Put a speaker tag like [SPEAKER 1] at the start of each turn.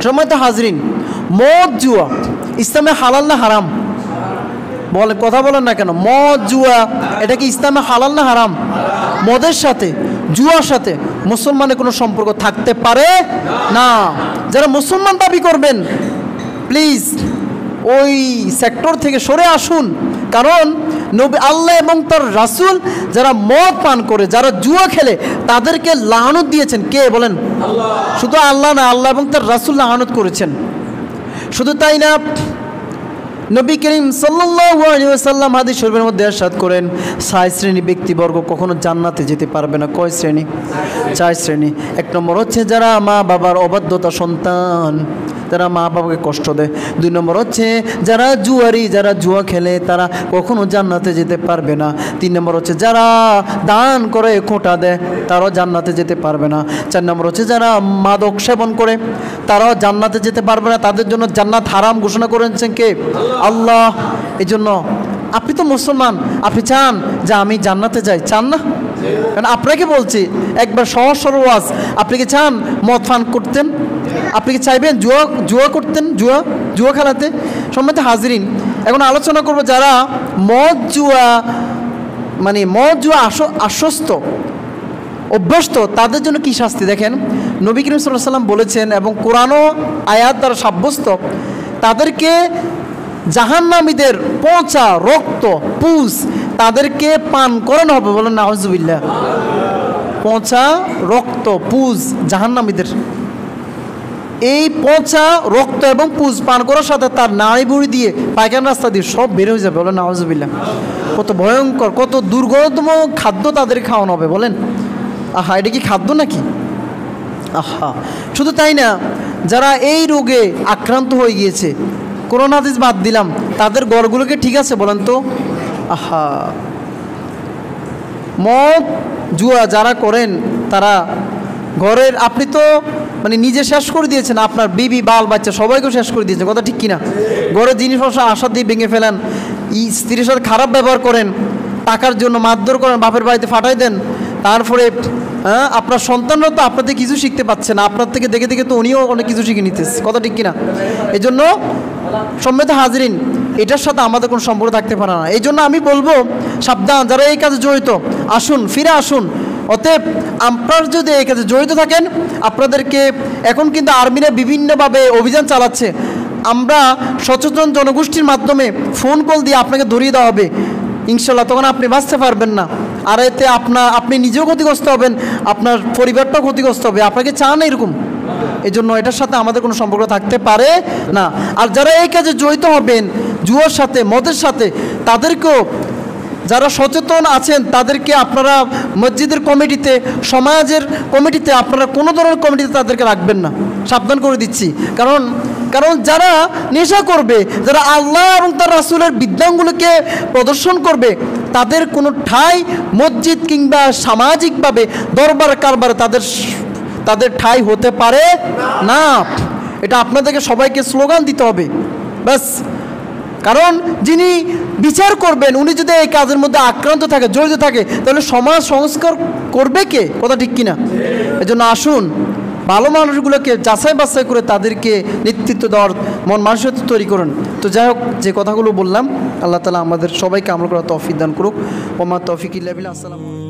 [SPEAKER 1] সম্মানিত হাজরিন, মদ জুয়া ইসলামে হালাল না হারাম? বলে কথা বলেন না কেন? মদ জুয়া এটা কি ইসলামে হালাল না হারাম? মদের সাথে জুয়ার সাথে মুসলমানের কোনো সম্পর্ক থাকতে পারে না। যারা মুসলমান দাবি করবেন প্লিজ ওই সেক্টর থেকে সরে আসুন। কারণ নবী আল্লাহ এবং তার রাসূল যারা মদ পান করে, যারা জুয়া খেলে, তাদেরকে লানত দিয়েছেন কে বলেন? শুধু আল্লাহ না, আল্লাহ এবং তার রাসূল লানত করেছেন। শুধু তাই না, নবী করিম সাল্লাল্লাহু আলাইহি ওয়াসাল্লাম হাদিস শরীফের মধ্যে ইরশাদ করেন 6 শ্রেণী ব্যক্তিবর্গ কখনো জান্নাতে যেতে পারবে না। কয় শ্রেণী? 4 শ্রেণী। 1 নম্বর হচ্ছে যারা মা বাবার অবাধ্যতা সন্তান, যারা মা বাবাকে কষ্ট দেয়। 2 নম্বর হচ্ছে যারা জুয়ারি, যারা জুয়া খেলে, তারা কখনো জান্নাতে যেতে পারবে না। 3 নম্বর হচ্ছে যারা দান করে খোঁটা দেয়, তারাও জান্নাতে যেতে পারবে না। 4 নম্বর হচ্ছে যারা মাদক সেবন করে, তারাও জান্নাতে যেতে পারবে না। তাদের জন্য জান্নাত হারাম ঘোষণা করেছেন কে? আল্লাহ। এই জন্য আপনি তো মুসলমান, আপনি চান যে আমি জান্নাতে যাই, চান না? কারণ আপনাকে বলছি একবার সহজ সরল ওয়াজ, আপনি কি চান মদ পান করতেন? আপনি কি চাইবেন জুয়া করতেন, জুয়া খেলাতে? সম্মানিত হাজরিন, এখন আলোচনা করব যারা মদ জুয়া আশ্বস্ত অভ্যস্ত, তাদের জন্য কি শাস্তি। দেখেন নবী করিম সাল্লাল্লাহু আলাইহি ওয়াসাল্লাম বলেছেন এবং কোরআনও আয়াত দ্বারা সাব্যস্ত, তাদেরকে জাহান্নামীদের পচা রক্ত পুজ তাদেরকে পান করানো হবে। বলেন নাউজুবিল্লাহ। পচা রক্ত পুজ জাহান্নামীদের, এই পচা রক্ত এবং পুজ পান করার সাথে তার নাড়ি বুড়ি দিয়ে পায়খানা রাস্তা দিয়ে সব বের হয়ে যাবে। বলেন নাউজুবিল্লাহ। কত ভয়ঙ্কর, কত দুর্গন্ধম খাদ্য তাদের খাওয়ানো হবে। বলেন আহা, এটা কি খাদ্য নাকি? আহা। শুধু তাই না, যারা এই রোগে আক্রান্ত হয়ে গিয়েছে, কোরআন হাদিস বাদ দিলাম, তাদের ঘরগুলোকে ঠিক আছে বলেন তো? আহা। মদ জুয়া যারা করেন তারা ঘরের, আপনি তো নিজে শেষ করে দিয়েছেন, আপনার বিবি বাল বাচ্চা সবাইকেও শেষ করে দিয়েছেন। কথা ঠিক কিনা? ঘরের জিনিস আশা দিয়ে ভেঙে ফেলেন, স্ত্রীর সাথে খারাপ ব্যবহার করেন, টাকার জন্য মারধর করেন, বাপের বাড়িতে ফাটাই দেন। তারপরে আপনার সন্তানরা তো আপনাদের কিছু শিখতে পাচ্ছে না, আপনার থেকে দেখে দেখে তো উনিও অনেক কিছু শিখে নিতেছে। কথা ঠিক কিনা? এই জন্য সম্মানিত হাজরিন, এটার সাথে আমাদের কোনো সম্পর্ক থাকতে পারে না। এই জন্য আমি বলবো সাবধান, যারা এই কাজে জড়িত আসুন, ফিরে আসুন। অতএব আপনারা যদি এই কাজে জড়িত থাকেন, আপনাদেরকে এখন কিন্তু আর্মিরা বিভিন্নভাবে অভিযান চালাচ্ছে। আমরা সচেতন জনগোষ্ঠীর মাধ্যমে ফোন কল দিয়ে আপনাকে ধরিয়ে দেওয়া হবে ইনশাল্লাহ, তখন আপনি বাঁচতে পারবেন না। আর এতে আপনি নিজেও ক্ষতিগ্রস্ত হবেন, আপনার পরিবারটাও ক্ষতিগ্রস্ত হবে। আপনাকে চান এরকম? এই জন্য এটার সাথে আমাদের কোনো সম্পর্ক থাকতে পারে না। আর যারা এই কাজে জড়িত হবেন জুয়ার সাথে, মদের সাথে, তাদেরকেও যারা সচেতন আছেন তাদেরকে আপনারা মসজিদের কমিটিতে, সমাজের কমিটিতে, আপনারা কোনো ধরনের কমিটিতে তাদেরকে রাখবেন না, সাবধান করে দিচ্ছি। কারণ যারা নেশা করবে, যারা আল্লাহ এবং তার রাসূলের বিধানগুলোকে প্রদর্শন করবে, তাদের কোনো ঠাঁই মসজিদ কিংবা সামাজিকভাবে দরবার কারবার তাদের ঠাঁই হতে পারে না। এটা আপনাদেরকে সবাইকে স্লোগান দিতে হবে ব্যাস। কারণ যিনি বিচার করবেন উনি যদি এই কাজের মধ্যে আক্রান্ত থাকে, জড়িত থাকে, তাহলে সমাজ সংস্কার করবে কে? কথা ঠিক কিনা? এজন্য আসুন ভালো মানুষগুলোকে যাচাই বাছাই করে তাদেরকে নেতৃত্ব দেওয়ার মন মানসিকতা তৈরি করুন। তো যাই হোক, যে কথাগুলো বললাম, আল্লাহ তাআলা আমাদের সবাইকে আমল করার তৌফিক দান করুক। ওমা তৌফিক ইল্লা বিল্লাহ। আসসালামু আলাইকুম।